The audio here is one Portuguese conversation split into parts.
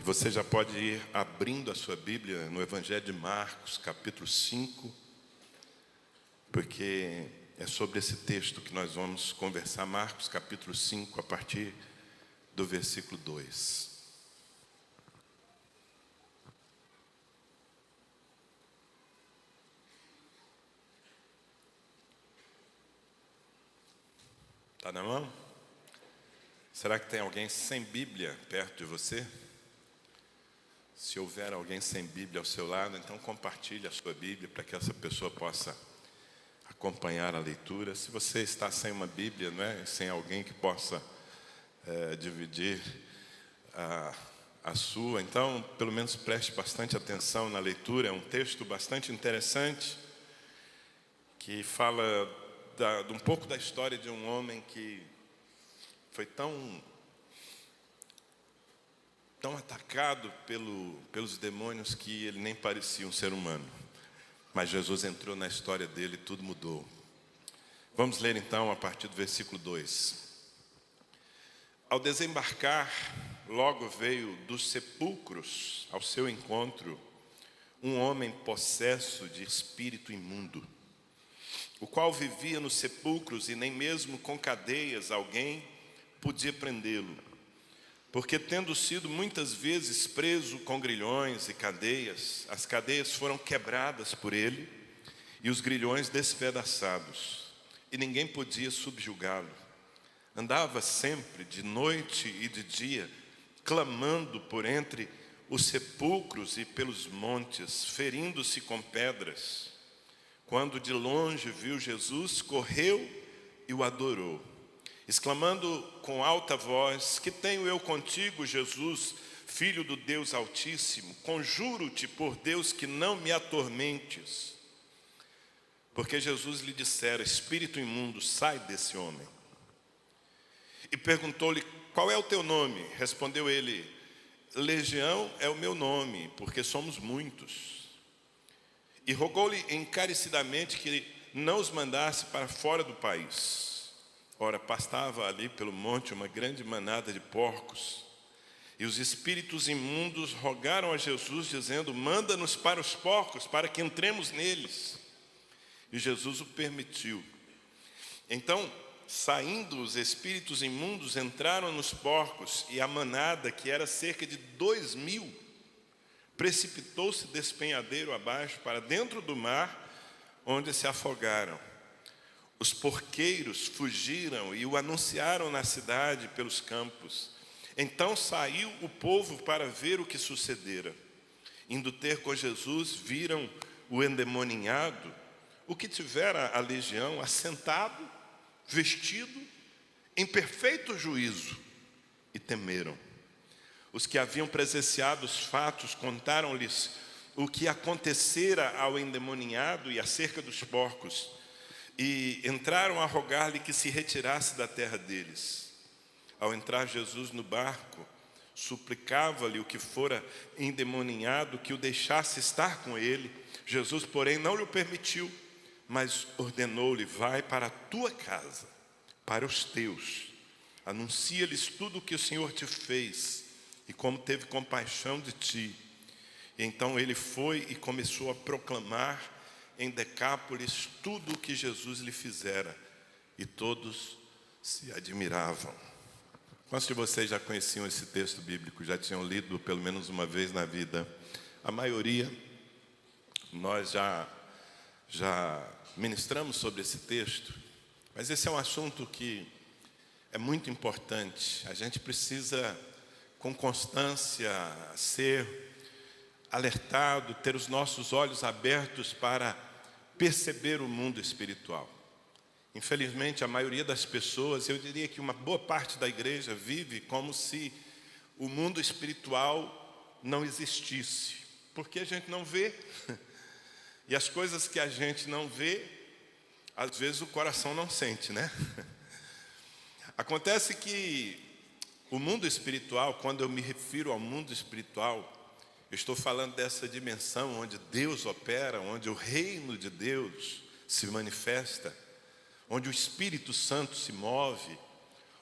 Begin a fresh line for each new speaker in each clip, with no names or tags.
Você já pode ir abrindo a sua Bíblia no Evangelho de Marcos, capítulo 5, porque é sobre esse texto que nós vamos conversar. Marcos, capítulo 5, a partir do versículo 2. Está na mão? Será que tem alguém sem Bíblia perto de você? Se houver alguém sem Bíblia ao seu lado, então compartilhe a sua Bíblia para que essa pessoa possa acompanhar a leitura. Se você está sem uma Bíblia, sem alguém que possa dividir a sua, então pelo menos preste bastante atenção na leitura. É um texto bastante interessante que fala de um pouco da história de um homem que foi tão atacado pelos demônios que ele nem parecia um ser humano. Mas Jesus entrou na história dele e tudo mudou. Vamos ler então a partir do versículo 2. Ao desembarcar, logo veio dos sepulcros ao seu encontro um homem possesso de espírito imundo, o qual vivia nos sepulcros e nem mesmo com cadeias alguém podia prendê-lo. Porque tendo sido muitas vezes preso com grilhões e cadeias, as cadeias foram quebradas por ele e os grilhões despedaçados, e ninguém podia subjugá-lo. Andava sempre, de noite e de dia, clamando por entre os sepulcros e pelos montes, ferindo-se com pedras. Quando de longe viu Jesus, correu e o adorou, exclamando com alta voz: que tenho eu contigo, Jesus, Filho do Deus Altíssimo? Conjuro-te por Deus que não me atormentes. Porque Jesus lhe dissera: espírito imundo, sai desse homem. E perguntou-lhe: qual é o teu nome? Respondeu ele: Legião é o meu nome, porque somos muitos. E rogou-lhe encarecidamente que não os mandasse para fora do país. Ora, pastava ali pelo monte uma grande manada de porcos, e os espíritos imundos rogaram a Jesus, dizendo: manda-nos para os porcos, para que entremos neles. E Jesus o permitiu. Então, saindo os espíritos imundos, entraram nos porcos, e a manada, que era cerca de 2.000, precipitou-se despenhadeiro abaixo para dentro do mar, onde se afogaram. Os porqueiros fugiram e o anunciaram na cidade pelos campos. Então saiu o povo para ver o que sucedera. Indo ter com Jesus, viram o endemoniado, o que tivera a legião, assentado, vestido, em perfeito juízo, e temeram. Os que haviam presenciado os fatos contaram-lhes o que acontecera ao endemoniado e acerca dos porcos, e entraram a rogar-lhe que se retirasse da terra deles. Ao entrar Jesus no barco, suplicava-lhe o que fora endemoniado que o deixasse estar com ele. Jesus, porém, não lhe permitiu, mas ordenou-lhe: vai para a tua casa, para os teus, anuncia-lhes tudo o que o Senhor te fez e como teve compaixão de ti. E então ele foi e começou a proclamar em Decápolis tudo o que Jesus lhe fizera, e todos se admiravam. Quantos de vocês já conheciam esse texto bíblico? Já tinham lido pelo menos uma vez na vida? A maioria. Nós já ministramos sobre esse texto, mas esse é um assunto que é muito importante. A gente precisa, com constância, ser alertado, ter os nossos olhos abertos para perceber o mundo espiritual. Infelizmente, a maioria das pessoas, eu diria que uma boa parte da igreja, vive como se o mundo espiritual não existisse, porque a gente não vê, e as coisas que a gente não vê, às vezes o coração não sente, né? Acontece que o mundo espiritual, quando eu me refiro ao mundo espiritual, eu estou falando dessa dimensão onde Deus opera, onde o reino de Deus se manifesta, onde o Espírito Santo se move,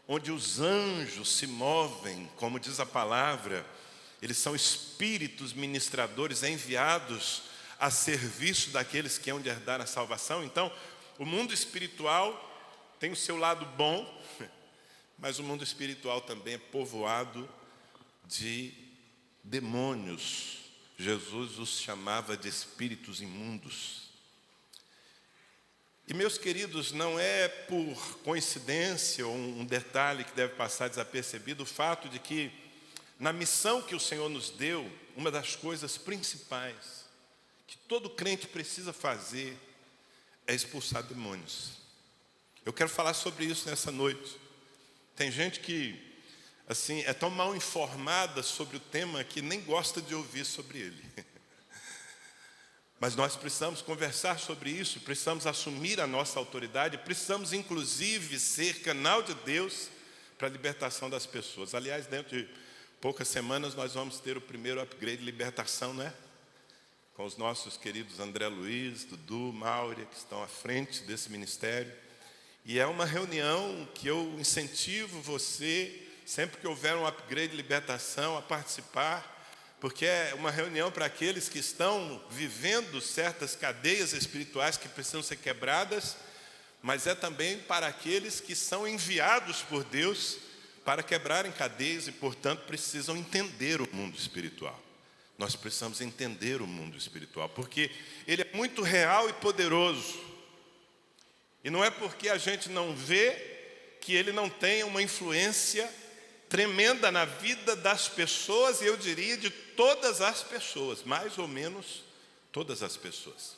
onde os anjos se movem, como diz a palavra, Eles são espíritos ministradores enviados a serviço daqueles que hão de herdar a salvação. Então, o mundo espiritual tem o seu lado bom, mas o mundo espiritual também é povoado de demônios. Jesus os chamava de espíritos imundos. E, meus queridos, não é por coincidência ou um detalhe que deve passar desapercebido o fato de que, na missão que o Senhor nos deu, uma das coisas principais que todo crente precisa fazer é expulsar demônios. Eu quero falar sobre isso nessa noite. Tem gente que, assim, é tão mal informada sobre o tema que nem gosta de ouvir sobre ele. Mas nós precisamos conversar sobre isso, precisamos assumir a nossa autoridade, precisamos inclusive ser canal de Deus para a libertação das pessoas. Aliás, dentro de poucas semanas nós vamos ter o primeiro upgrade de libertação, né? Com os nossos queridos André Luiz, Dudu, Mauri, que estão à frente desse ministério. E é uma reunião que eu incentivo você, sempre que houver um upgrade de libertação, a participar, porque é uma reunião para aqueles que estão vivendo certas cadeias espirituais que precisam ser quebradas, mas é também para aqueles que são enviados por Deus para quebrarem cadeias e, portanto, precisam entender o mundo espiritual. Nós precisamos entender o mundo espiritual, porque ele é muito real e poderoso. E não é porque a gente não vê que ele não tenha uma influência tremenda na vida das pessoas, e eu diria de todas as pessoas, mais ou menos todas as pessoas.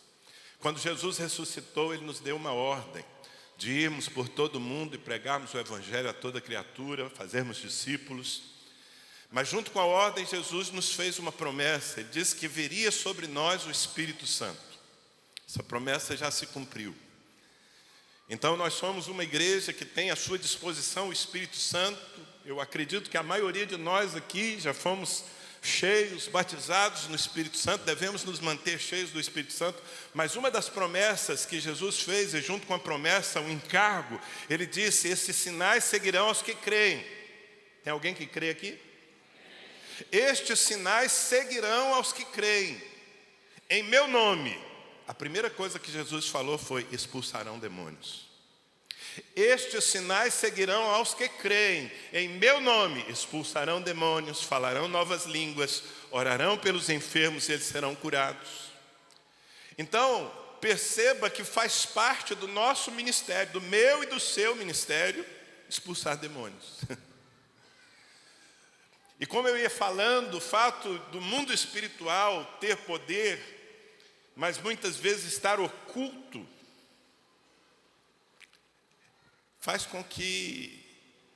Quando Jesus ressuscitou, ele nos deu uma ordem de irmos por todo o mundo e pregarmos o evangelho a toda criatura, fazermos discípulos. Mas junto com a ordem, Jesus nos fez uma promessa. Ele disse que viria sobre nós o Espírito Santo. Essa promessa já se cumpriu. Então nós somos uma igreja que tem à sua disposição o Espírito Santo. Eu acredito que a maioria de nós aqui já fomos cheios, batizados no Espírito Santo. Devemos nos manter cheios do Espírito Santo. Mas uma das promessas que Jesus fez, e junto com a promessa, um encargo, ele disse: esses sinais seguirão aos que creem. Tem alguém que crê aqui? Estes sinais seguirão aos que creem. Em meu nome. A primeira coisa que Jesus falou foi: expulsarão demônios. Estes sinais seguirão aos que creem. Em meu nome expulsarão demônios, falarão novas línguas, orarão pelos enfermos e eles serão curados. Então, perceba que faz parte do nosso ministério, do meu e do seu ministério, expulsar demônios. E como eu ia falando, o fato do mundo espiritual ter poder, mas muitas vezes estar oculto, faz com que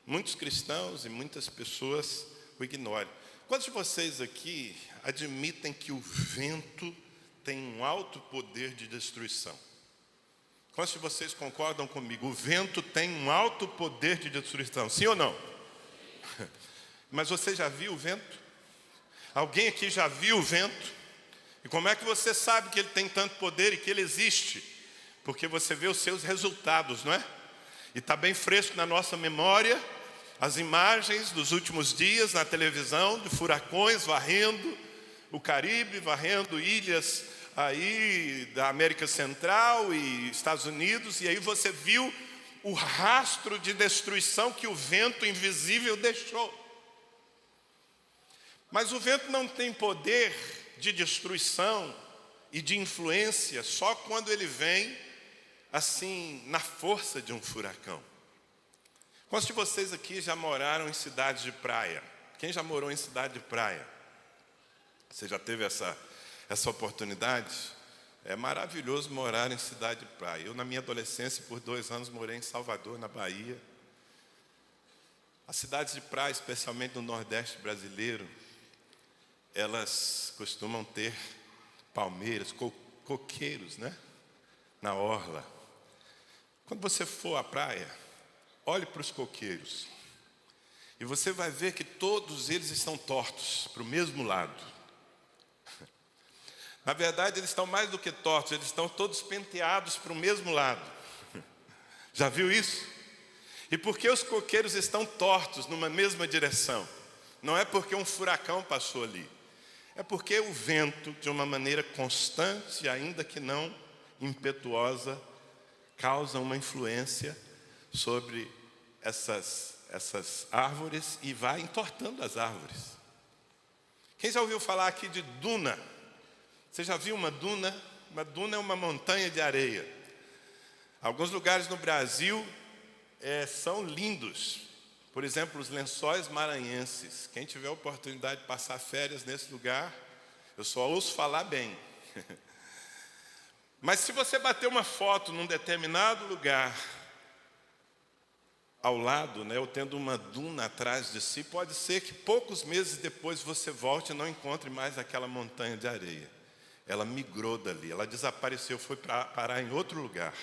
muitos cristãos e muitas pessoas o ignorem. Quantos de vocês aqui admitem que o vento tem um alto poder de destruição? Quantos de vocês concordam comigo? O vento tem um alto poder de destruição, sim ou não? Mas você já viu o vento? Alguém aqui já viu o vento? E como é que você sabe que ele tem tanto poder e que ele existe? Porque você vê os seus resultados, não é? E está bem fresco na nossa memória as imagens dos últimos dias na televisão, de furacões varrendo o Caribe, varrendo ilhas aí da América Central e Estados Unidos. E aí você viu o rastro de destruição que o vento invisível deixou. Mas o vento não tem poder de destruição e de influência só quando ele vem, assim, na força de um furacão. Quantos de vocês aqui já moraram em cidades de praia? Quem já morou em cidade de praia? Você já teve essa oportunidade? É maravilhoso morar em cidade de praia. Eu, na minha adolescência, por 2 anos, morei em Salvador, na Bahia. As cidades de praia, especialmente no Nordeste brasileiro, elas costumam ter palmeiras, coqueiros, né? Na orla. Quando você for à praia, olhe para os coqueiros. E você vai ver que todos eles estão tortos para o mesmo lado. Na verdade, eles estão mais do que tortos, eles estão todos penteados para o mesmo lado. Já viu isso? E por que os coqueiros estão tortos numa mesma direção? Não é porque um furacão passou ali. É porque o vento, de uma maneira constante, ainda que não impetuosa, causa uma influência sobre essas árvores e vai entortando as árvores. Quem já ouviu falar aqui de duna? Você já viu uma duna? Uma duna é uma montanha de areia. Alguns lugares no Brasil são lindos. Por exemplo, os Lençóis Maranhenses. Quem tiver a oportunidade de passar férias nesse lugar, eu só ouço falar bem. Mas se você bater uma foto num determinado lugar, ao lado, ou tendo uma duna atrás de si, pode ser que poucos meses depois você volte e não encontre mais aquela montanha de areia. Ela migrou dali, ela desapareceu, foi parar em outro lugar.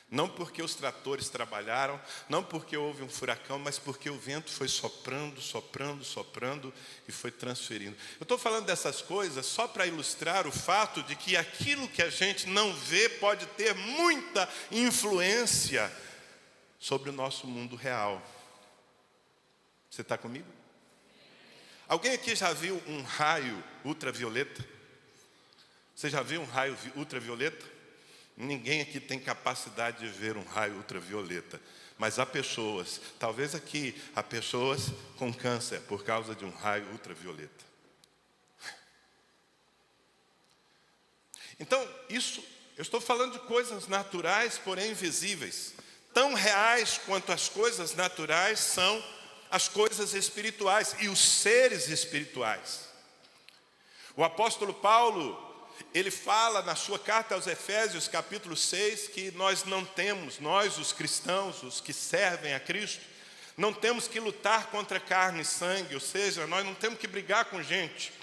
Não porque os tratores trabalharam, não porque houve um furacão, mas porque o vento foi soprando, soprando, soprando e foi transferindo. Eu estou falando dessas coisas só para ilustrar o fato de que aquilo que a gente não vê pode ter muita influência sobre o nosso mundo real. Você está comigo? Alguém aqui já viu um raio ultravioleta? Você já viu um raio ultravioleta? Ninguém aqui tem capacidade de ver um raio ultravioleta. Mas há pessoas, talvez aqui, há pessoas com câncer por causa de um raio ultravioleta. Então, eu estou falando de coisas naturais, porém invisíveis. Tão reais quanto as coisas naturais são as coisas espirituais e os seres espirituais. O apóstolo Paulo, ele fala na sua carta aos Efésios, capítulo 6, que nós não temos, nós os cristãos, os que servem a Cristo, não temos que lutar contra carne e sangue, ou seja, nós não temos que brigar com gente,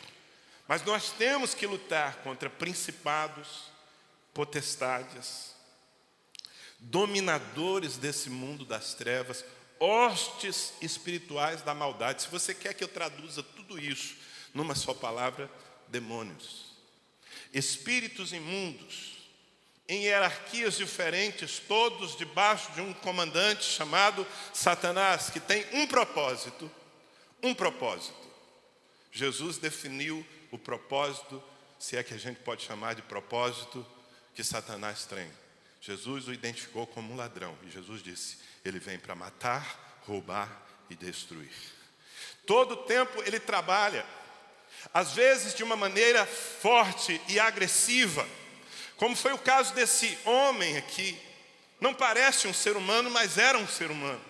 mas nós temos que lutar contra principados, potestades, dominadores desse mundo das trevas, hostes espirituais da maldade. Se você quer que eu traduza tudo isso numa só palavra, demônios. Espíritos imundos, em hierarquias diferentes, todos debaixo de um comandante chamado Satanás, que tem um propósito. Jesus definiu o propósito, se é que a gente pode chamar de propósito, que Satanás tem. Jesus o identificou como um ladrão, e Jesus disse, ele vem para matar, roubar e destruir. Todo o tempo ele trabalha, às vezes de uma maneira forte e agressiva, como foi o caso desse homem aqui. Não parece um ser humano, mas era um ser humano.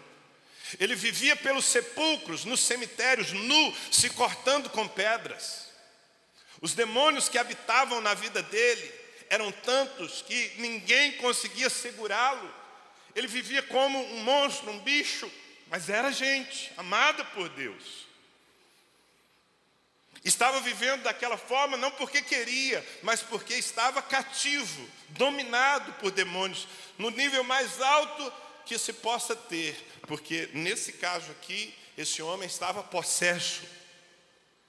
Ele vivia pelos sepulcros, nos cemitérios, nu, se cortando com pedras. Os demônios que habitavam na vida dele eram tantos que ninguém conseguia segurá-lo. Ele vivia como um monstro, um bicho, mas era gente, amada por Deus. Estava vivendo daquela forma não porque queria, mas porque estava cativo, dominado por demônios, no nível mais alto que se possa ter. Porque nesse caso aqui, esse homem estava possesso,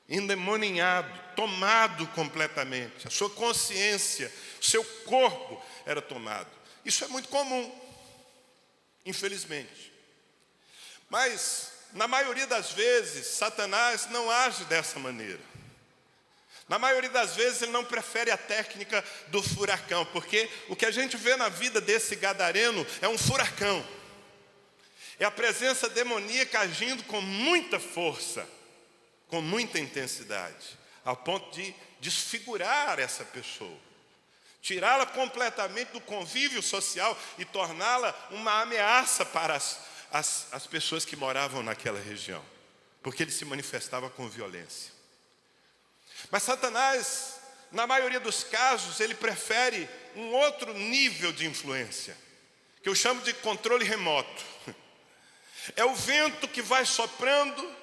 endemoninhado, tomado completamente. A sua consciência, o seu corpo era tomado. Isso é muito comum, infelizmente. Mas, na maioria das vezes, Satanás não age dessa maneira. Na maioria das vezes, ele não prefere a técnica do furacão, porque o que a gente vê na vida desse gadareno é um furacão. É a presença demoníaca agindo com muita força, com muita intensidade, ao ponto de desfigurar essa pessoa, tirá-la completamente do convívio social e torná-la uma ameaça para as pessoas que moravam naquela região, porque ele se manifestava com violência. Mas Satanás, na maioria dos casos, ele prefere um outro nível de influência, que eu chamo de controle remoto. É o vento que vai soprando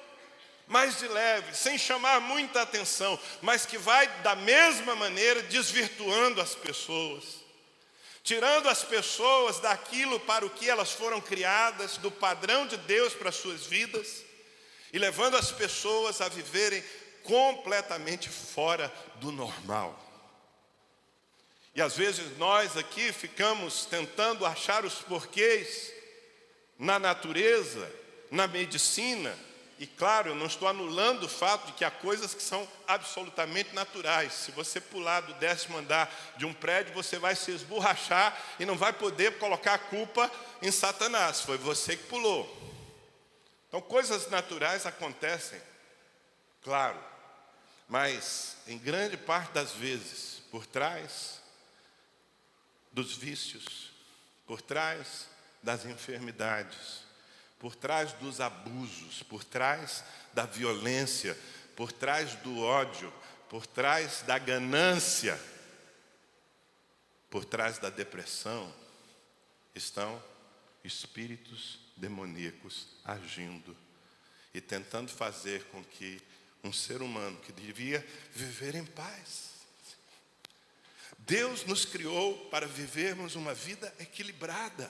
mais de leve, sem chamar muita atenção, mas que vai da mesma maneira desvirtuando as pessoas, tirando as pessoas daquilo para o que elas foram criadas, do padrão de Deus para as suas vidas, e levando as pessoas a viverem completamente fora do normal. E às vezes nós aqui ficamos tentando achar os porquês na natureza, na medicina, E claro, eu não estou anulando o fato de que há coisas que são absolutamente naturais. Se você pular do 10º andar de um prédio, você vai se esborrachar e não vai poder colocar a culpa em Satanás. Foi você que pulou. Então, coisas naturais acontecem, claro, mas em grande parte das vezes, por trás dos vícios, por trás das enfermidades, por trás dos abusos, por trás da violência, por trás do ódio, por trás da ganância, por trás da depressão, estão espíritos demoníacos agindo e tentando fazer com que um ser humano que devia viver em paz. Deus nos criou para vivermos uma vida equilibrada.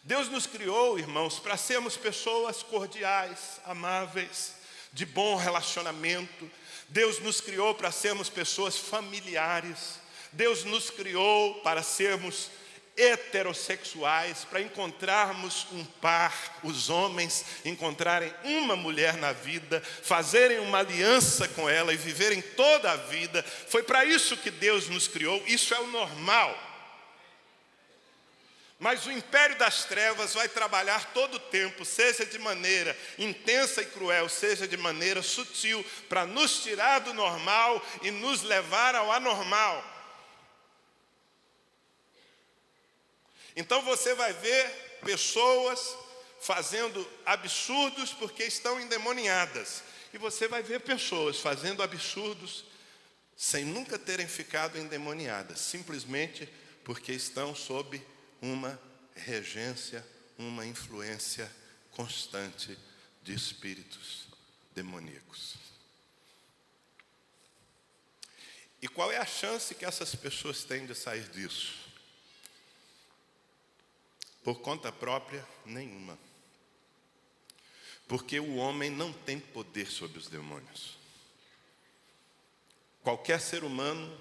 Deus nos criou, irmãos, para sermos pessoas cordiais, amáveis, de bom relacionamento. Deus nos criou para sermos pessoas familiares. Deus nos criou para sermos heterossexuais, para encontrarmos um par, os homens encontrarem uma mulher na vida, fazerem uma aliança com ela e viverem toda a vida. Foi para isso que Deus nos criou, isso é o normal. Mas o império das trevas vai trabalhar todo o tempo, seja de maneira intensa e cruel, seja de maneira sutil, para nos tirar do normal e nos levar ao anormal. Então você vai ver pessoas fazendo absurdos porque estão endemoniadas. E você vai ver pessoas fazendo absurdos sem nunca terem ficado endemoniadas, simplesmente porque estão sob uma regência, uma influência constante de espíritos demoníacos. E qual é a chance que essas pessoas têm de sair disso? Por conta própria, nenhuma. Porque o homem não tem poder sobre os demônios. Qualquer ser humano,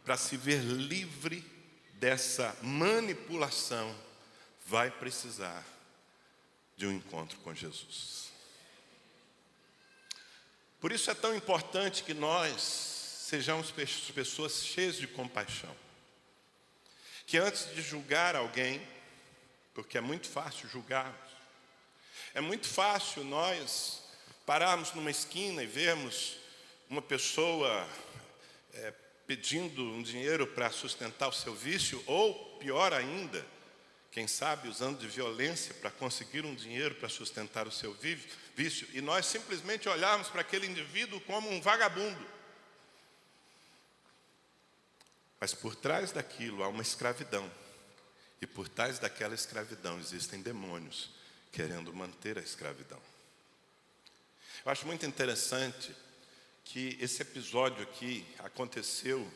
para se ver livre dessa manipulação, vai precisar de um encontro com Jesus. Por isso é tão importante que nós sejamos pessoas cheias de compaixão. Que antes de julgar alguém, porque é muito fácil julgarmos, é muito fácil nós pararmos numa esquina e vermos uma pessoa pedindo um dinheiro para sustentar o seu vício, ou pior ainda, quem sabe usando de violência para conseguir um dinheiro para sustentar o seu vício, e nós simplesmente olharmos para aquele indivíduo como um vagabundo. Mas por trás daquilo há uma escravidão. E por trás daquela escravidão existem demônios querendo manter a escravidão. Eu acho muito interessante que esse episódio aqui aconteceu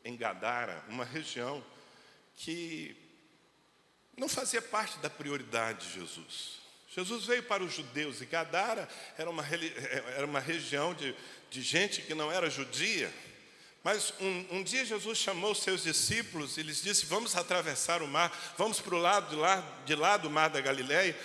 em Gadara, uma região que não fazia parte da prioridade de Jesus. Jesus veio para os judeus e Gadara era uma região de gente que não era judia. Mas um dia Jesus chamou os seus discípulos e lhes disse: vamos atravessar o mar, vamos para o lado de lá do mar da Galileia.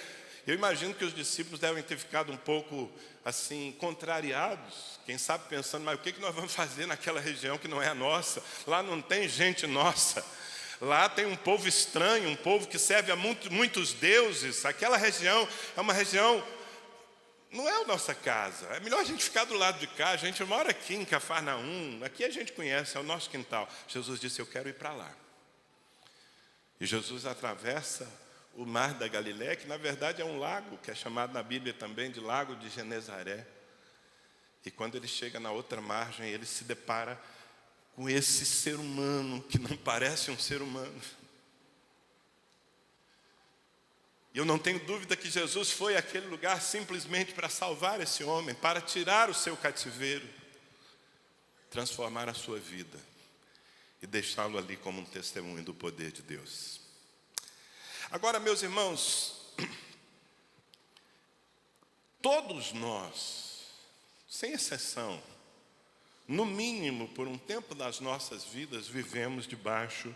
Eu imagino que os discípulos devem ter ficado um pouco assim, contrariados, quem sabe pensando, mas o que nós vamos fazer naquela região que não é a nossa? Lá não tem gente nossa, lá tem um povo estranho, um povo que serve a muitos deuses. Aquela região é uma região, não é a nossa casa, é melhor a gente ficar do lado de cá. A gente mora aqui em Cafarnaum, aqui a gente conhece, é o nosso quintal. Jesus disse: eu quero ir para lá. E Jesus atravessa o mar da Galileia, que na verdade é um lago, que é chamado na Bíblia também de Lago de Genezaré. E quando ele chega na outra margem, ele se depara com esse ser humano, que não parece um ser humano. E eu não tenho dúvida que Jesus foi àquele lugar simplesmente para salvar esse homem, para tirar o seu cativeiro, transformar a sua vida e deixá-lo ali como um testemunho do poder de Deus. Agora, meus irmãos, todos nós, sem exceção, no mínimo por um tempo das nossas vidas, vivemos debaixo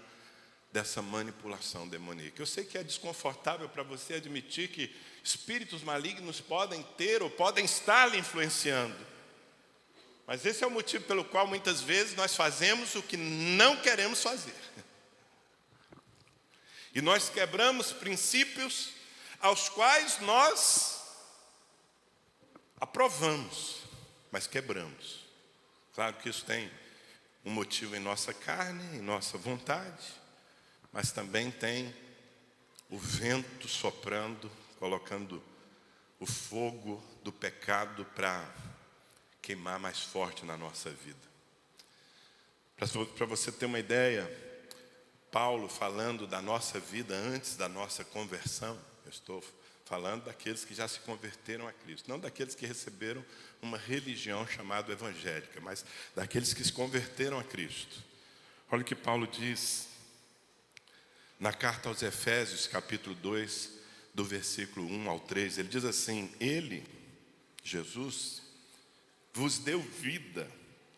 dessa manipulação demoníaca. Eu sei que é desconfortável para você admitir que espíritos malignos podem ter ou podem estar lhe influenciando. Mas esse é o motivo pelo qual muitas vezes nós fazemos o que não queremos fazer. E nós quebramos princípios aos quais nós aprovamos, mas quebramos. Claro que isso tem um motivo em nossa carne, em nossa vontade, mas também tem o vento soprando, colocando o fogo do pecado para queimar mais forte na nossa vida. Para você ter uma ideia, Paulo falando da nossa vida antes da nossa conversão, eu estou falando daqueles que já se converteram a Cristo, não daqueles que receberam uma religião chamada evangélica, mas daqueles que se converteram a Cristo. Olha o que Paulo diz na carta aos Efésios, capítulo 2, do versículo 1 ao 3, ele diz assim: Ele, Jesus, vos deu vida,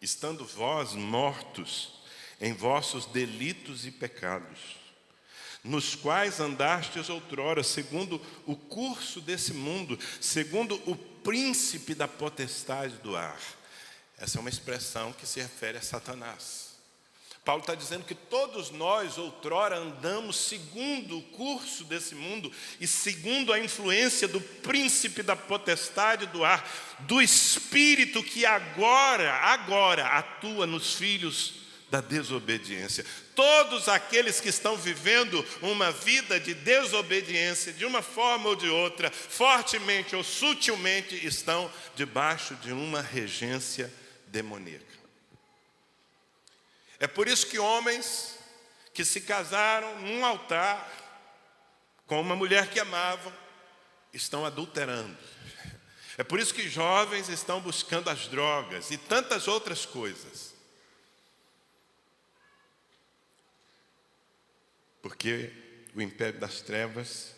estando vós mortos em vossos delitos e pecados, nos quais andastes outrora, segundo o curso desse mundo, segundo o príncipe da potestade do ar. Essa é uma expressão que se refere a Satanás. Paulo está dizendo que todos nós outrora andamos segundo o curso desse mundo e segundo a influência do príncipe da potestade do ar, do espírito que agora atua nos filhos da desobediência. Todos aqueles que estão vivendo uma vida de desobediência, de uma forma ou de outra, fortemente ou sutilmente, estão debaixo de uma regência demoníaca. É por isso que homens que se casaram num altar com uma mulher que amavam estão adulterando. É por isso que jovens estão buscando as drogas e tantas outras coisas. Porque o império das trevas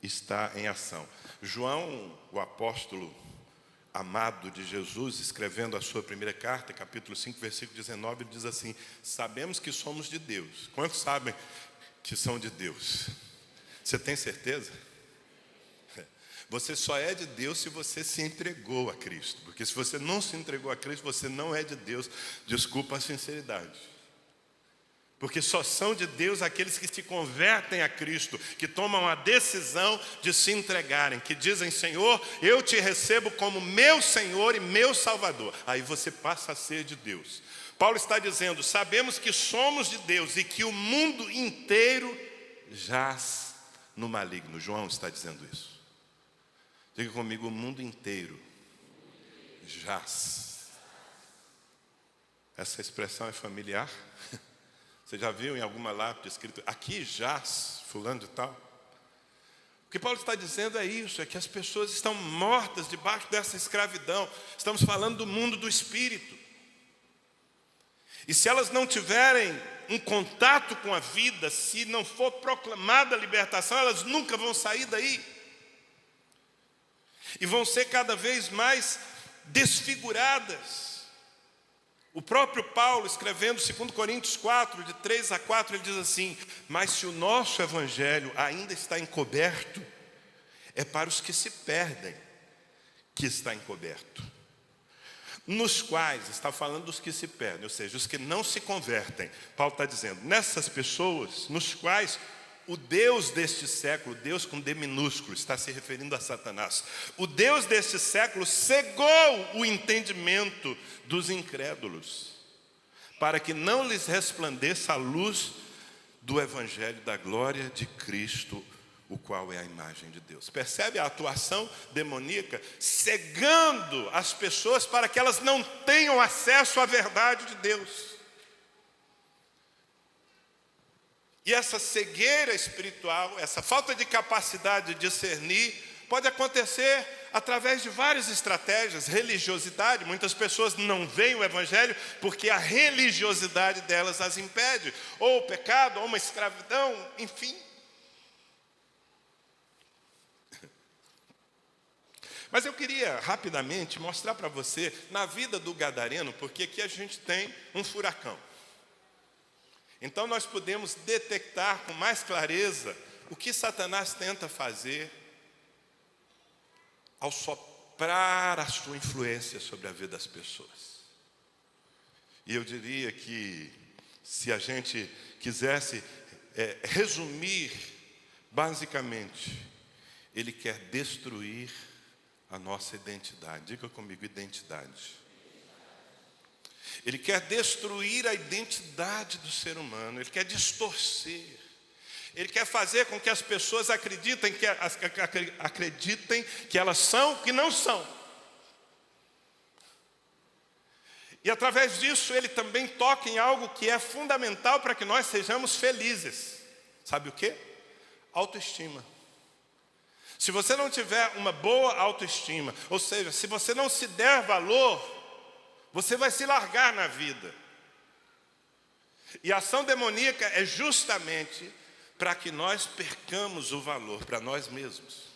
está em ação. João, o apóstolo amado de Jesus, escrevendo a sua primeira carta, capítulo 5, versículo 19, ele diz assim: sabemos que somos de Deus. Quantos sabem que são de Deus? Você tem certeza? Você só é de Deus se você se entregou a Cristo. Porque se você não se entregou a Cristo, você não é de Deus. Desculpa a sinceridade. Porque só são de Deus aqueles que se convertem a Cristo, que tomam a decisão de se entregarem, que dizem: Senhor, eu te recebo como meu Senhor e meu Salvador. Aí você passa a ser de Deus. Paulo está dizendo: sabemos que somos de Deus e que o mundo inteiro jaz no maligno. João está dizendo isso. Diga comigo: o mundo inteiro jaz. Essa expressão é familiar? Você já viu em alguma lápide escrito: aqui jaz fulano de tal? O que Paulo está dizendo é isso, é que as pessoas estão mortas debaixo dessa escravidão. Estamos falando do mundo do espírito. E se elas não tiverem um contato com a vida, se não for proclamada a libertação, elas nunca vão sair daí. E vão ser cada vez mais desfiguradas. O próprio Paulo, escrevendo 2 Coríntios 4, de 3 a 4, ele diz assim: mas se o nosso evangelho ainda está encoberto, é para os que se perdem que está encoberto. Nos quais, está falando dos que se perdem, ou seja, os que não se convertem. Paulo está dizendo, nessas pessoas, nos quais o Deus deste século, Deus com D minúsculo, está se referindo a Satanás. O Deus deste século cegou o entendimento dos incrédulos, para que não lhes resplandeça a luz do evangelho da glória de Cristo, o qual é a imagem de Deus. Percebe a atuação demoníaca cegando as pessoas para que elas não tenham acesso à verdade de Deus. E essa cegueira espiritual, essa falta de capacidade de discernir, pode acontecer através de várias estratégias. Religiosidade, muitas pessoas não veem o evangelho porque a religiosidade delas as impede. Ou o pecado, ou uma escravidão, enfim. Mas eu queria rapidamente mostrar para você, na vida do gadareno, porque aqui a gente tem um furacão. Então nós podemos detectar com mais clareza o que Satanás tenta fazer ao soprar a sua influência sobre a vida das pessoas. E eu diria que, se a gente quisesse resumir, basicamente, ele quer destruir a nossa identidade. Diga comigo, identidade. Ele quer destruir a identidade do ser humano, ele quer distorcer. Ele quer fazer com que as pessoas acreditem que elas são o que não são. E através disso ele também toca em algo que é fundamental para que nós sejamos felizes. Sabe o quê? Autoestima. Se você não tiver uma boa autoestima, ou seja, se você não se der valor, você vai se largar na vida. E a ação demoníaca é justamente para que nós percamos o valor para nós mesmos.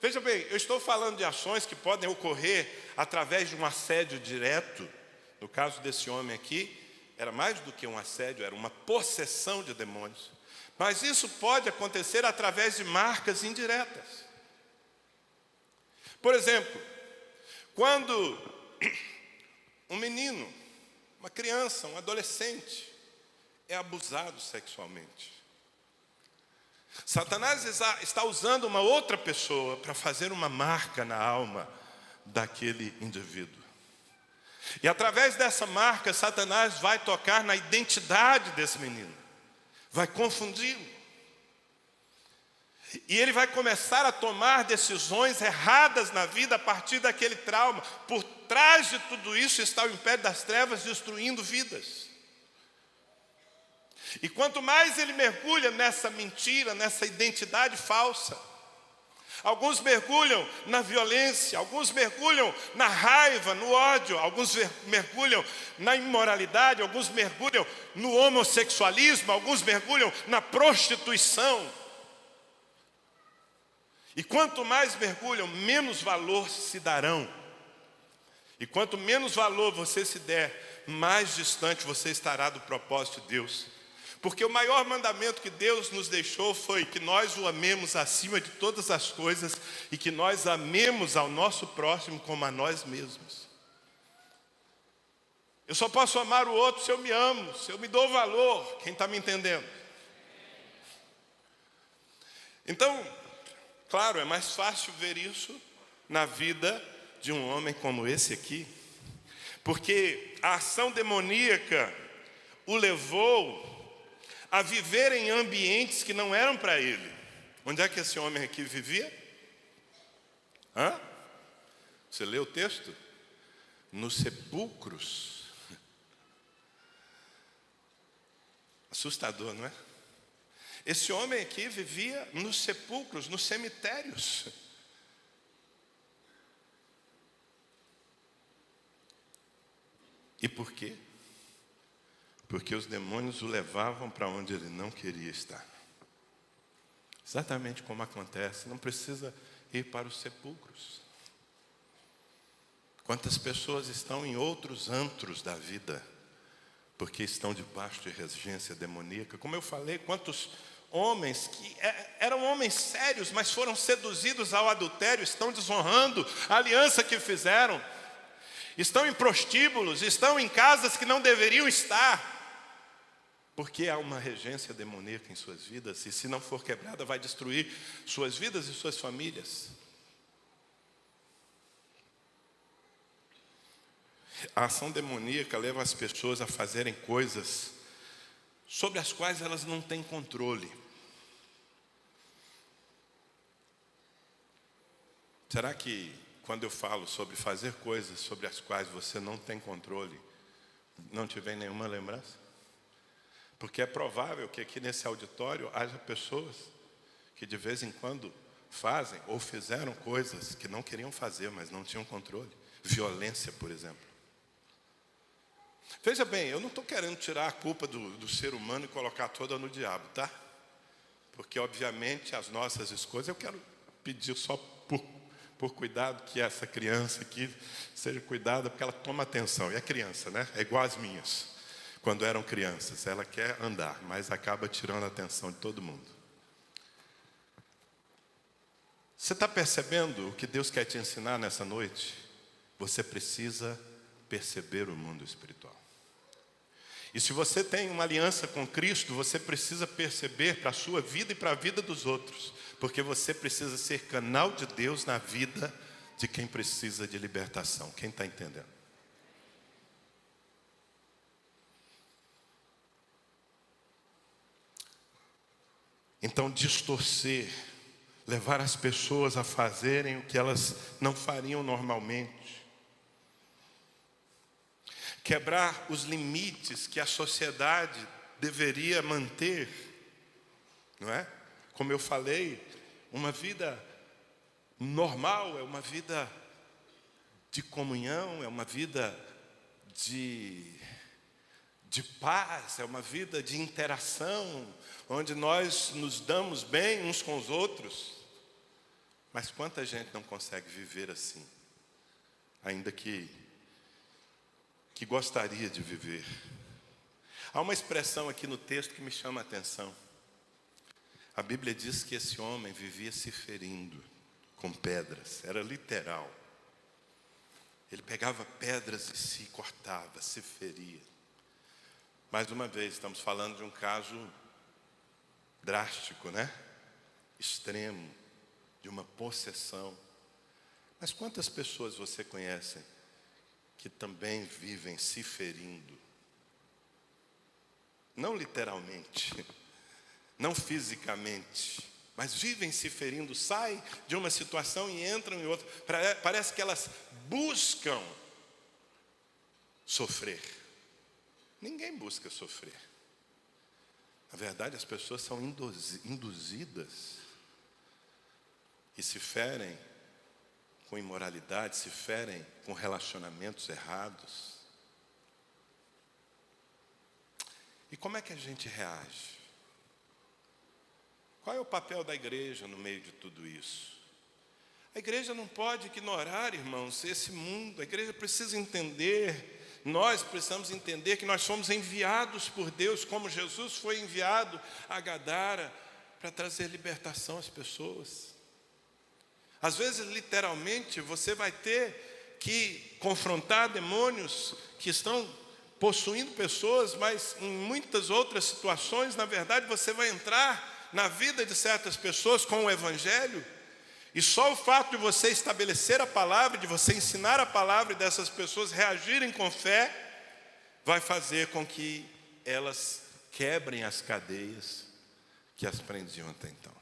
Veja bem, eu estou falando de ações que podem ocorrer através de um assédio direto. No caso desse homem aqui, era mais do que um assédio, era uma possessão de demônios. Mas isso pode acontecer através de marcas indiretas. Por exemplo, quando um menino, uma criança, um adolescente, é abusado sexualmente, Satanás está usando uma outra pessoa para fazer uma marca na alma daquele indivíduo. E através dessa marca, Satanás vai tocar na identidade desse menino, vai confundi-lo. E ele vai começar a tomar decisões erradas na vida a partir daquele trauma. Por trás de tudo isso está o império das trevas destruindo vidas. E quanto mais ele mergulha nessa mentira, nessa identidade falsa, alguns mergulham na violência, alguns mergulham na raiva, no ódio, alguns mergulham na imoralidade, alguns mergulham no homossexualismo, alguns mergulham na prostituição. E quanto mais mergulham, menos valor se darão. E quanto menos valor você se der, mais distante você estará do propósito de Deus. Porque o maior mandamento que Deus nos deixou foi que nós o amemos acima de todas as coisas e que nós amemos ao nosso próximo como a nós mesmos. Eu só posso amar o outro se eu me amo, se eu me dou valor. Quem está me entendendo? Então, claro, é mais fácil ver isso na vida de um homem como esse aqui, porque a ação demoníaca o levou a viver em ambientes que não eram para ele. Onde é que esse homem aqui vivia? Você leu o texto? Nos sepulcros. Assustador, não é? Esse homem aqui vivia nos sepulcros, nos cemitérios. E por quê? Porque os demônios o levavam para onde ele não queria estar. Exatamente como acontece, não precisa ir para os sepulcros. Quantas pessoas estão em outros antros da vida, porque estão debaixo de regência demoníaca. Como eu falei, quantos homens que eram homens sérios, mas foram seduzidos ao adultério, estão desonrando a aliança que fizeram, estão em prostíbulos, estão em casas que não deveriam estar, porque há uma regência demoníaca em suas vidas, e se não for quebrada, vai destruir suas vidas e suas famílias. A ação demoníaca leva as pessoas a fazerem coisas sobre as quais elas não têm controle. Será que quando eu falo sobre fazer coisas sobre as quais você não tem controle, não te vem nenhuma lembrança? Porque é provável que aqui nesse auditório haja pessoas que de vez em quando fazem ou fizeram coisas que não queriam fazer, mas não tinham controle. Violência, por exemplo. Veja bem, eu não estou querendo tirar a culpa do ser humano e colocar toda no diabo, tá? Porque, obviamente, as nossas escolhas, eu quero pedir só por cuidado que essa criança aqui seja cuidada, porque ela toma atenção. E é criança, né? É igual às minhas. quando eram crianças. Ela quer andar, mas acaba tirando a atenção de todo mundo. Você está percebendo o que Deus quer te ensinar nessa noite? Você precisa perceber o mundo espiritual. E se você tem uma aliança com Cristo, você precisa perceber para a sua vida e para a vida dos outros. Porque você precisa ser canal de Deus na vida de quem precisa de libertação. Quem está entendendo? Então, distorcer, levar as pessoas a fazerem o que elas não fariam normalmente. Quebrar os limites que a sociedade deveria manter, não é? Como eu falei, uma vida normal é uma vida de comunhão, é uma vida de paz, é uma vida de interação, onde nós nos damos bem uns com os outros. Mas quanta gente não consegue viver assim, ainda que gostaria de viver. Há uma expressão aqui no texto que me chama a atenção. A Bíblia diz que esse homem vivia se ferindo com pedras, era literal. Ele pegava pedras e se cortava, se feria. Mais uma vez, estamos falando de um caso drástico, né? Extremo, de uma possessão. Mas quantas pessoas você conhece que também vivem se ferindo? Não literalmente, não fisicamente, mas vivem se ferindo, saem de uma situação e entram em outra. Parece que elas buscam sofrer. Ninguém busca sofrer. Na verdade, as pessoas são induzidas e se ferem com imoralidade, se ferem com relacionamentos errados. E como é que a gente reage? Qual é o papel da igreja no meio de tudo isso? A igreja não pode ignorar, irmãos, esse mundo. A igreja precisa entender, nós precisamos entender que nós somos enviados por Deus, como Jesus foi enviado a Gadara para trazer libertação às pessoas. Às vezes, literalmente, você vai ter que confrontar demônios que estão possuindo pessoas, mas em muitas outras situações, na verdade, você vai entrar na vida de certas pessoas com o Evangelho, e só o fato de você estabelecer a palavra, de você ensinar a palavra e dessas pessoas reagirem com fé, vai fazer com que elas quebrem as cadeias que as prendiam até então.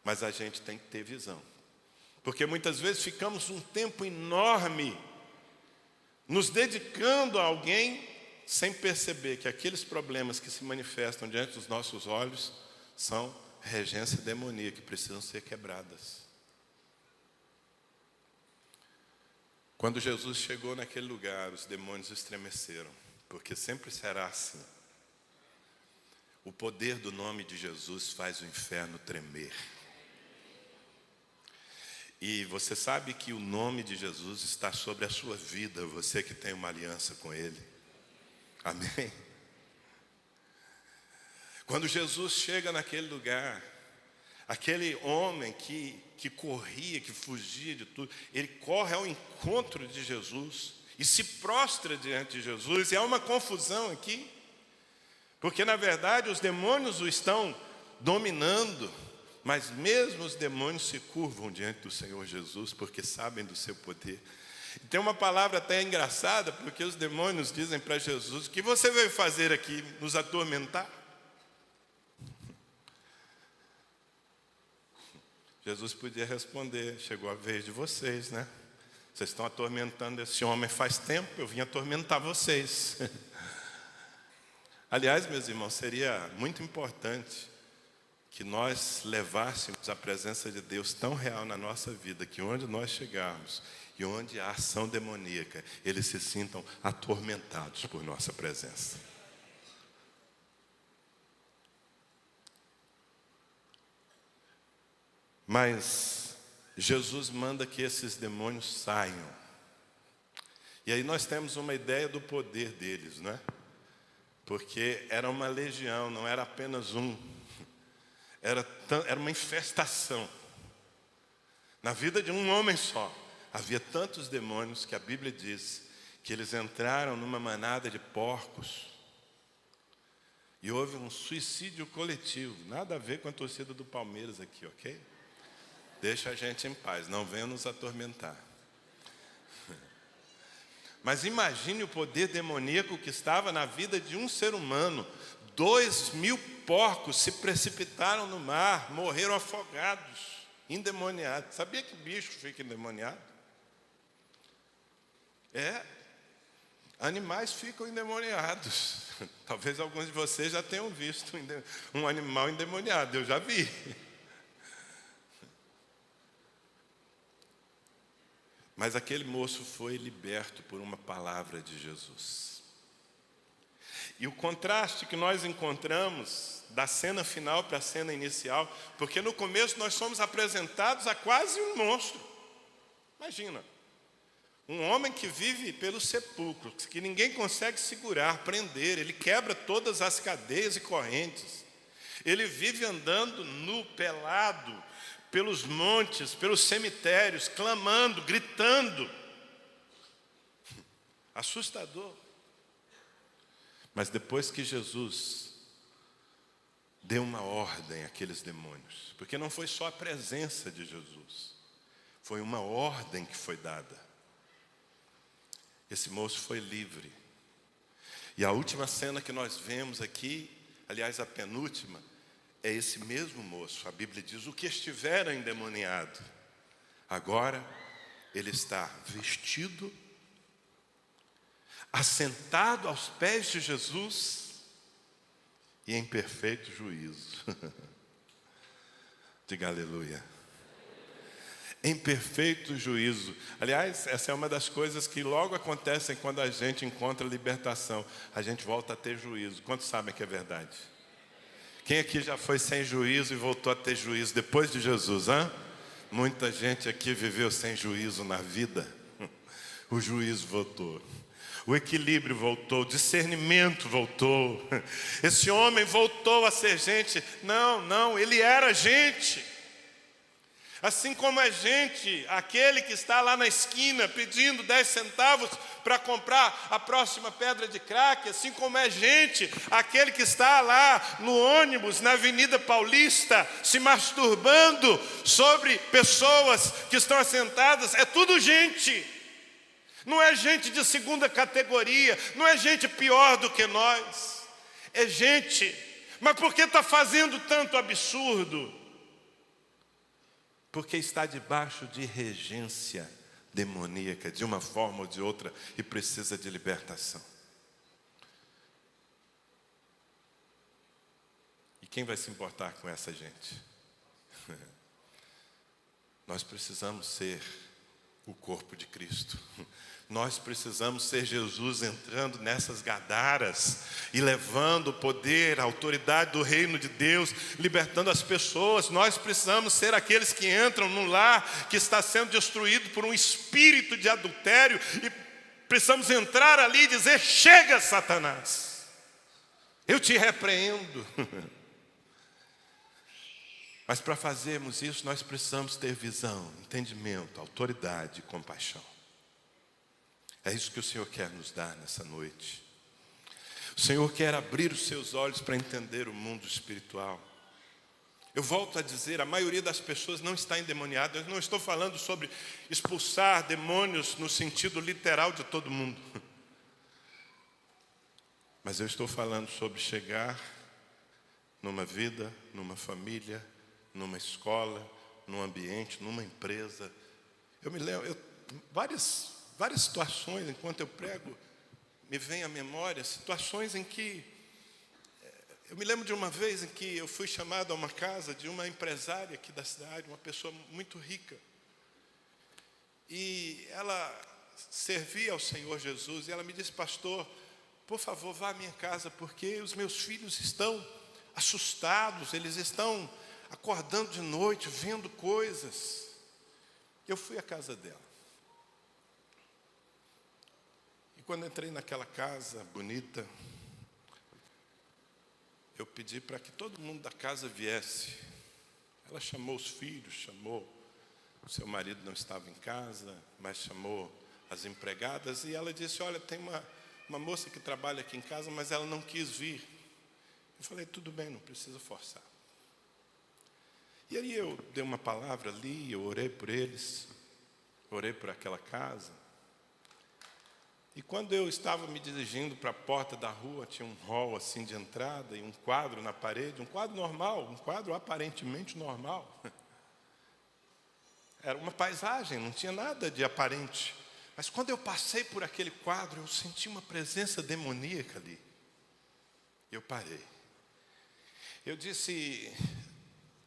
Mas a gente tem que ter visão, porque muitas vezes ficamos um tempo enorme nos dedicando a alguém sem perceber que aqueles problemas que se manifestam diante dos nossos olhos são regência demoníaca que precisam ser quebradas. Quando Jesus chegou naquele lugar, os demônios estremeceram, porque sempre será assim. O poder do nome de Jesus faz o inferno tremer. E você sabe que o nome de Jesus está sobre a sua vida, você que tem uma aliança com Ele. Amém? Quando Jesus chega naquele lugar, aquele homem que corria, que fugia de tudo, ele corre ao encontro de Jesus e se prostra diante de Jesus. E há uma confusão aqui, porque na verdade os demônios o estão dominando, mas mesmo os demônios se curvam diante do Senhor Jesus, porque sabem do seu poder. E tem uma palavra até engraçada, porque os demônios dizem para Jesus: o que você veio fazer aqui? Nos atormentar? Jesus podia responder: chegou a vez de vocês, né? Vocês estão atormentando esse homem faz tempo, eu vim atormentar vocês. Aliás, meus irmãos, seria muito importante que nós levássemos a presença de Deus tão real na nossa vida, que onde nós chegarmos e onde há ação demoníaca, eles se sintam atormentados por nossa presença. Mas Jesus manda que esses demônios saiam. E aí nós temos uma ideia do poder deles, não é? porque era uma legião, não era apenas um, era uma infestação. Na vida de um homem só, havia tantos demônios que a Bíblia diz que eles entraram numa manada de porcos e houve um suicídio coletivo. Nada a ver com a torcida do Palmeiras aqui, ok? Deixa a gente em paz, não venham nos atormentar. Mas imagine o poder demoníaco que estava na vida de um ser humano. 2.000 porcos se precipitaram no mar, morreram afogados, endemoniados. Sabia que bicho fica endemoniado? Animais ficam endemoniados. Talvez alguns de vocês já tenham visto um animal endemoniado, eu já vi. Mas aquele moço foi liberto por uma palavra de Jesus. E o contraste que nós encontramos da cena final para a cena inicial, porque no começo nós somos apresentados a quase um monstro. Imagina, um homem que vive pelos sepulcros, que ninguém consegue segurar, prender, ele quebra todas as cadeias e correntes. Ele vive andando nu, pelado, pelos montes, pelos cemitérios, clamando, gritando. Assustador. Mas depois que Jesus deu uma ordem àqueles demônios, porque não foi só a presença de Jesus, foi uma ordem que foi dada. Esse moço foi livre. E a última cena que nós vemos aqui, aliás, a penúltima, é esse mesmo moço. A Bíblia diz: o que estiver endemoniado, agora ele está vestido, assentado aos pés de Jesus e em perfeito juízo. Diga aleluia. Em perfeito juízo. Aliás, essa é uma das coisas que logo acontecem quando a gente encontra libertação. A gente volta a ter juízo. Quantos sabem que é verdade? Quem aqui já foi sem juízo e voltou a ter juízo depois de Jesus, hein? Muita gente aqui viveu sem juízo na vida. O juízo voltou. O equilíbrio voltou, o discernimento voltou. Esse homem voltou a ser gente. Não, ele era gente. Assim como é gente, aquele que está lá na esquina pedindo 10 centavos para comprar a próxima pedra de crack, assim como é gente, aquele que está lá no ônibus, na Avenida Paulista, se masturbando sobre pessoas que estão assentadas, é tudo gente. Não é gente de segunda categoria, não é gente pior do que nós, é gente. Mas por que está fazendo tanto absurdo? Porque está debaixo de regência demoníaca, de uma forma ou de outra, e precisa de libertação. E quem vai se importar com essa gente? Nós precisamos ser o corpo de Cristo. Nós precisamos ser Jesus entrando nessas gadaras e levando o poder, a autoridade do reino de Deus, libertando as pessoas. Nós precisamos ser aqueles que entram no lar que está sendo destruído por um espírito de adultério e precisamos entrar ali e dizer: chega, Satanás, eu te repreendo. Mas para fazermos isso, nós precisamos ter visão, entendimento, autoridade e compaixão. É isso que o Senhor quer nos dar nessa noite. O Senhor quer abrir os seus olhos para entender o mundo espiritual. Eu volto a dizer, a maioria das pessoas não está endemoniada. Eu não estou falando sobre expulsar demônios no sentido literal de todo mundo. Mas eu estou falando sobre chegar numa vida, numa família, numa escola, num ambiente, numa empresa. Eu me lembro, várias situações, enquanto eu prego, me vem à memória situações em que eu me lembro de uma vez em que eu fui chamado a uma casa de uma empresária aqui da cidade, uma pessoa muito rica. E ela servia ao Senhor Jesus e ela me disse: pastor, por favor, vá à minha casa, porque os meus filhos estão assustados, eles estão acordando de noite, vendo coisas. Eu fui à casa dela. Quando entrei naquela casa bonita, eu pedi para que todo mundo da casa viesse. Ela chamou os filhos, chamou, o seu marido não estava em casa, mas chamou as empregadas, e ela disse, olha, tem uma moça que trabalha aqui em casa, mas ela não quis vir. Eu falei, tudo bem, não precisa forçar. E aí eu dei uma palavra ali, eu orei por eles, orei por aquela casa. E quando eu estava me dirigindo para a porta da rua, tinha um hall assim de entrada e um quadro na parede, um quadro normal, um quadro aparentemente normal. Era uma paisagem, não tinha nada de aparente. Mas quando eu passei por aquele quadro, eu senti uma presença demoníaca ali. Eu parei. Eu disse,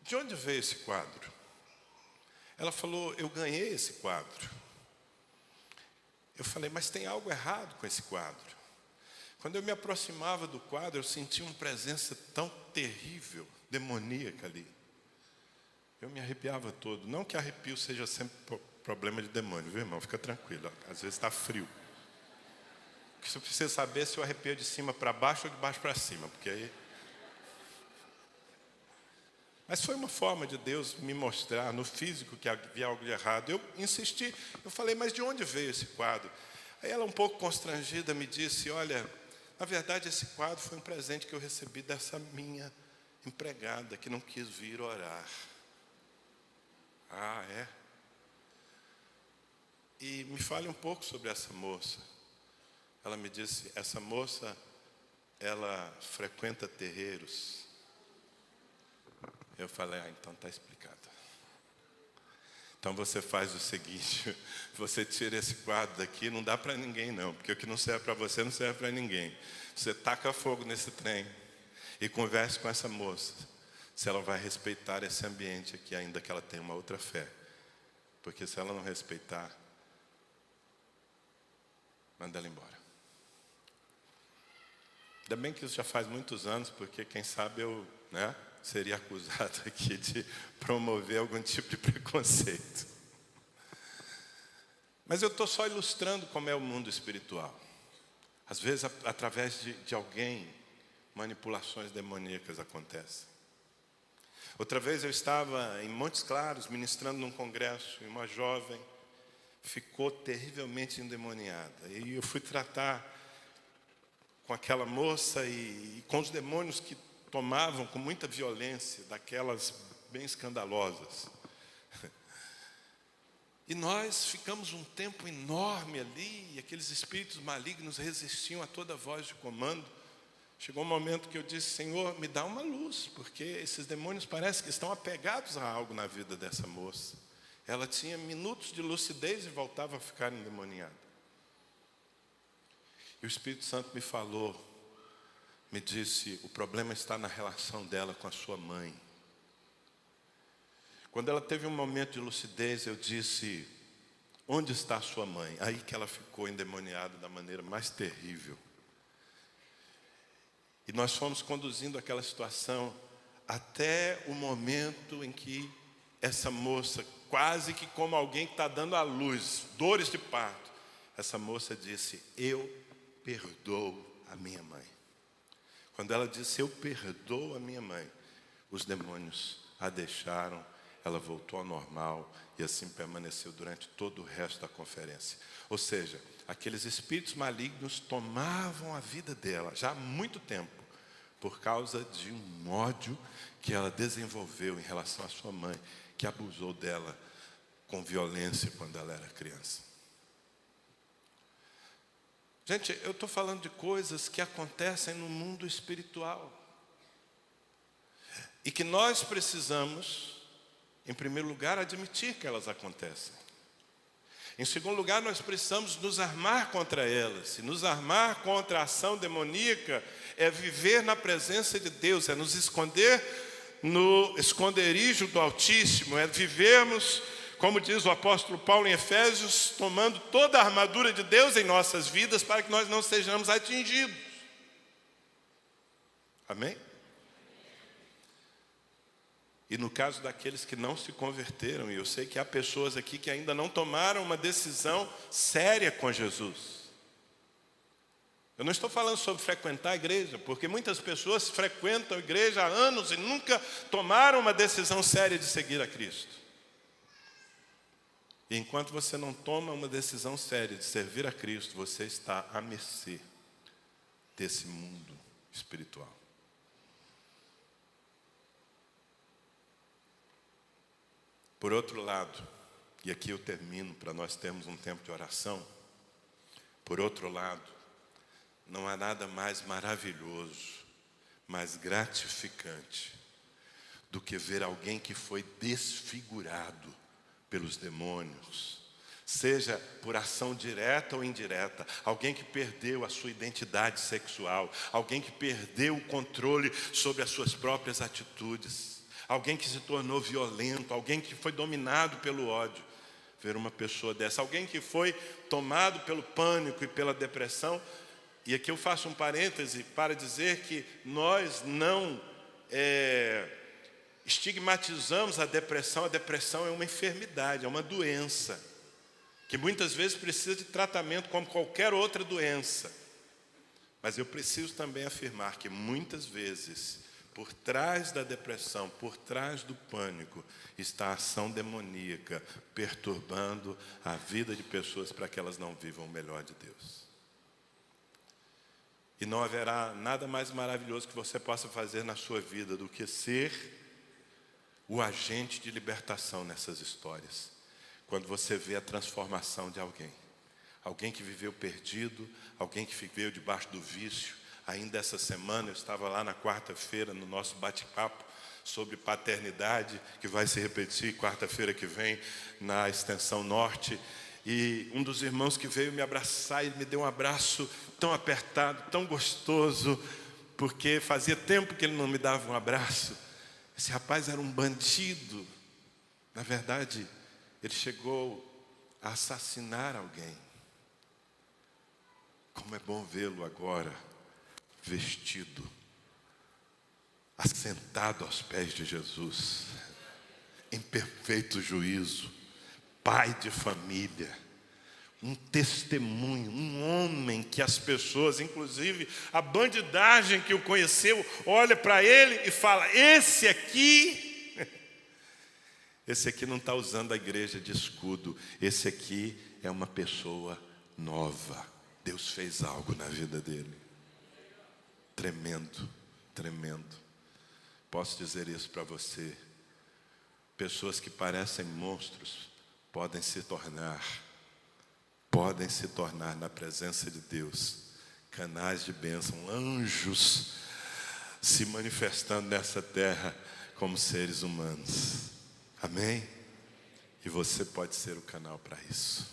de onde veio esse quadro? Ela falou, eu ganhei esse quadro. Eu falei, mas tem algo errado com esse quadro. Quando eu me aproximava do quadro, eu sentia uma presença tão terrível, demoníaca ali. Eu me arrepiava todo. Não que arrepio seja sempre problema de demônio, viu, irmão? Fica tranquilo, às vezes está frio. O que você precisa saber é se eu arrepio de cima para baixo ou de baixo para cima, porque aí... Mas foi uma forma de Deus me mostrar no físico que havia algo de errado. Eu insisti, eu falei, mas de onde veio esse quadro? Aí ela, um pouco constrangida, me disse, olha, na verdade esse quadro foi um presente que eu recebi dessa minha empregada que não quis vir orar. Ah, é? E me fale um pouco sobre essa moça. Ela me disse, essa moça, ela frequenta terreiros. Eu falei, então está explicado. Então você faz o seguinte, você tira esse quadro daqui, não dá para ninguém não, porque o que não serve para você não serve para ninguém. Você taca fogo nesse trem e converse com essa moça, se ela vai respeitar esse ambiente aqui, ainda que ela tenha uma outra fé. Porque se ela não respeitar, manda ela embora. Ainda bem que isso já faz muitos anos, porque quem sabe eu, seria acusado aqui de promover algum tipo de preconceito. Mas eu estou só ilustrando como é o mundo espiritual. Às vezes, através de alguém, manipulações demoníacas acontecem. Outra vez eu estava em Montes Claros, ministrando num congresso, e uma jovem ficou terrivelmente endemoniada. E eu fui tratar com aquela moça e com os demônios que tomavam com muita violência, daquelas bem escandalosas. E nós ficamos um tempo enorme ali, e aqueles espíritos malignos resistiam a toda voz de comando. Chegou um momento que eu disse, Senhor, me dá uma luz, porque esses demônios parecem que estão apegados a algo na vida dessa moça. Ela tinha minutos de lucidez e voltava a ficar endemoniada. E o Espírito Santo me falou, me disse, o problema está na relação dela com a sua mãe. Quando ela teve um momento de lucidez, eu disse, onde está a sua mãe? Aí que ela ficou endemoniada da maneira mais terrível. E nós fomos conduzindo aquela situação até o momento em que essa moça, quase que como alguém que está dando à luz, dores de parto, essa moça disse, eu perdoo a minha mãe. Quando ela disse, eu perdoo a minha mãe, os demônios a deixaram, ela voltou ao normal e assim permaneceu durante todo o resto da conferência. Ou seja, aqueles espíritos malignos tomavam a vida dela já há muito tempo, por causa de um ódio que ela desenvolveu em relação à sua mãe, que abusou dela com violência quando ela era criança. Gente, eu estou falando de coisas que acontecem no mundo espiritual. E que nós precisamos, em primeiro lugar, admitir que elas acontecem. Em segundo lugar, nós precisamos nos armar contra elas. E nos armar contra a ação demoníaca é viver na presença de Deus, é nos esconder no esconderijo do Altíssimo, é vivermos, como diz o apóstolo Paulo em Efésios, tomando toda a armadura de Deus em nossas vidas para que nós não sejamos atingidos. Amém? E no caso daqueles que não se converteram, e eu sei que há pessoas aqui que ainda não tomaram uma decisão séria com Jesus. Eu não estou falando sobre frequentar a igreja, porque muitas pessoas frequentam a igreja há anos e nunca tomaram uma decisão séria de seguir a Cristo. E enquanto você não toma uma decisão séria de servir a Cristo, você está à mercê desse mundo espiritual. Por outro lado, e aqui eu termino para nós termos um tempo de oração. Por outro lado, não há nada mais maravilhoso, mais gratificante do que ver alguém que foi desfigurado pelos demônios, seja por ação direta ou indireta, alguém que perdeu a sua identidade sexual, alguém que perdeu o controle sobre as suas próprias atitudes, alguém que se tornou violento, alguém que foi dominado pelo ódio. Ver uma pessoa dessa, alguém que foi tomado pelo pânico e pela depressão. E aqui eu faço um parêntese para dizer que nós não estigmatizamos a depressão. A depressão é uma enfermidade, é uma doença, que muitas vezes precisa de tratamento como qualquer outra doença. Mas eu preciso também afirmar que muitas vezes, por trás da depressão, por trás do pânico, está a ação demoníaca, perturbando a vida de pessoas para que elas não vivam o melhor de Deus. E não haverá nada mais maravilhoso que você possa fazer na sua vida do que ser o agente de libertação nessas histórias. Quando você vê a transformação de alguém. Alguém que viveu perdido, alguém que viveu debaixo do vício. Ainda essa semana eu estava lá na quarta-feira no nosso bate-papo sobre paternidade, que vai se repetir quarta-feira que vem na Extensão Norte. E um dos irmãos que veio me abraçar, ele me deu um abraço tão apertado, tão gostoso, porque fazia tempo que ele não me dava um abraço. Esse rapaz era um bandido. Na verdade, ele chegou a assassinar alguém. Como é bom vê-lo agora, vestido, assentado aos pés de Jesus, em perfeito juízo, pai de família, um testemunho, um homem que as pessoas, inclusive a bandidagem que o conheceu, olha para ele e fala: esse aqui não está usando a igreja de escudo, esse aqui é uma pessoa nova. Deus fez algo na vida dele. Tremendo, tremendo. Posso dizer isso para você. Pessoas que parecem monstros podem se tornar na presença de Deus canais de bênção, anjos se manifestando nessa terra como seres humanos. Amém? E você pode ser o canal para isso.